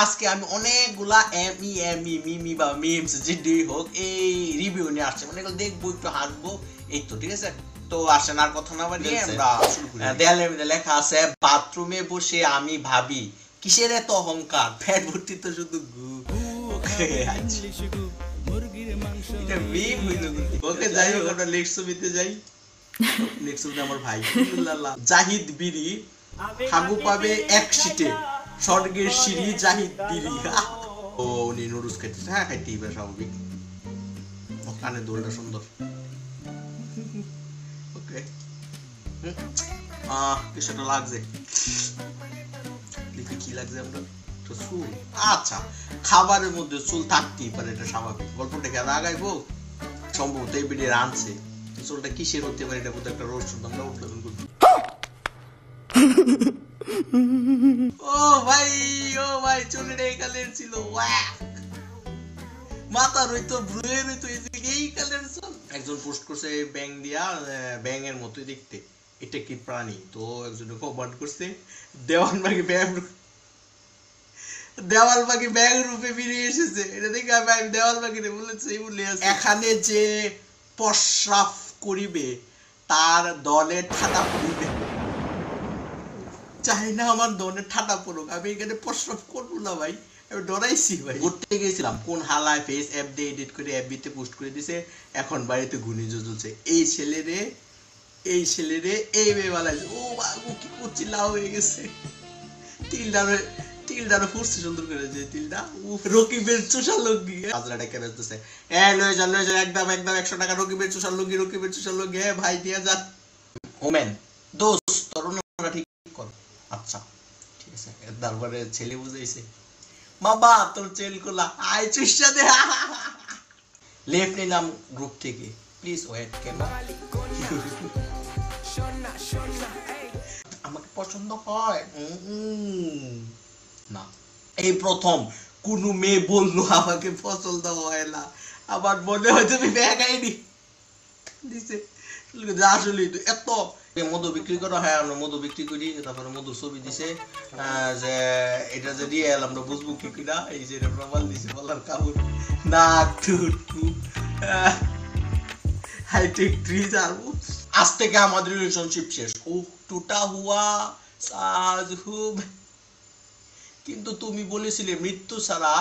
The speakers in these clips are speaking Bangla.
আজকে আমি অনেকগুলা মিমি বা মিমস যেটাই হোক এই রিভিউ নিয়ে আসছে, মানে এগুলো দেখবো, একটু হাসবো, এই তো ঠিক আছে। তো আসেন আর কথা না বাড়িয়ে আমরা শুরু করি। দেয়ালের মধ্যে লেখা আছে, বাথরুমে বসে আমি ভাবি কিসের এত অহংকার, পেট ভর্তি তো শুধু গু। এটা মিম হইলো। ওকে যাই হোক, আমরা নেক্সট ছবিতে যাই। নেক্সট ছবিতে আমার ভাই জাহিদ বিরি হাগু পাবে এক সিটে, স্বর্গের সিঁড়ি জাহিদ বিরি। ও উনি নুডলস খাইতেছে, হ্যাঁ খাইতেই পারে, স্বাভাবিক। কানে দোলটা সুন্দর। ওকে, কিছুটা লাগছে, দেখি কি লাগছে আমরা। চুল, আচ্ছা খাবারের মধ্যে চুল থাকতেই পারে, এটা স্বাভাবিক। গল্পটাকে আগাইবো, সম্ভবত এই ভিডিও আনছে চুলটা কিসের হতে পারে, এটা বোধহয় একটা রোস্ট আমরা উদ্বোধন করছি। ও ভাই, ও ভাই, চুলের এই কালের ছিল, মাথার হইতো ব্রুয়ের হইতো এই কালের চুল। একজন পোস্ট করছে ব্যাং দিয়া, ব্যাং এর মতোই দেখতে, এটা কি প্রাণী? তো একজন কমেন্ট করছে দেওয়ালবাগি ব্যাং রূপে বেরিয়ে এসেছে। এটা দেখে আমি দেওয়ালবাগিরে বলেছি, এখানে যে প্রস্রাব করিবে তার দলে ঠাটা পড়িবে। চাই না আমার দলে ঠাটা পড়ুক, আমি এখানে প্রস্রাব করবো না ভাই, আমি ডরাইছি ভাই। ঘুরতে গেছিলাম, কোন হালায় ফেস অ্যাপ দিয়ে এডিট করে অ্যাপবিতে পোস্ট করে দিছে, এখন বাড়িতে ঘূর্ণিঝড় চলছে। এই ছেলেরে এই মেয়েওয়ালায়, ও বাবু কি করছি, লাভ হয়ে গেছে। তিলডারও ফুটছে সুন্দর করে, যে তিলটা রকিবের চোষার লুঙ্গি। হাজরাটা কেন হচ্ছে, লয়ে যান একদম 100 টাকা রকিবের চোষার লুঙ্গি, হ্যাঁ ভাই দিয়ে যান। ওমেন দোস্ত তোর ঠিক কর। আচ্ছা ঠিক আছে, তারপরে ছেলে বুঝাইছে, বাবা তোর চেল কোলা আয় চুষা দে। লেফট নিলাম গ্রুপ থেকে, প্লিজ ওয়েট। কেন আমাকে পছন্দ হয় না, এই প্রথম কোন মেয়ে বললো আমাকে পছন্দ হয় না, আমার মনে হয় তুমি ব্যাগাইনি দিছে। আসলে এত মধু বিক্রি করা হয়, আমরা মধু বিক্রি করি, তারপরে মধুর ছবি দিছে, যে এটা যে দিয়ে এলাম আমরা বুঝবো কি কিনা, এই যে প্রমাণ দিছে, বলার কাপড় নাক টুটু হাইটেক ট্রিজ। আর আজ থেকে আমাদের রিলেশনশিপ শেষ, টুটা হুয়া সাজ হুব। কিন্তু তুমি বলেছিলে মৃত্যু ছাড়া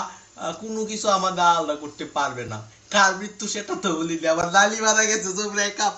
কোনো কিছু আমাদের আলাদা করতে পারবে না, কার মৃত্যু সেটা তো বলিনি, আবার লালি মারা গেছে, তোমরা এক কাপ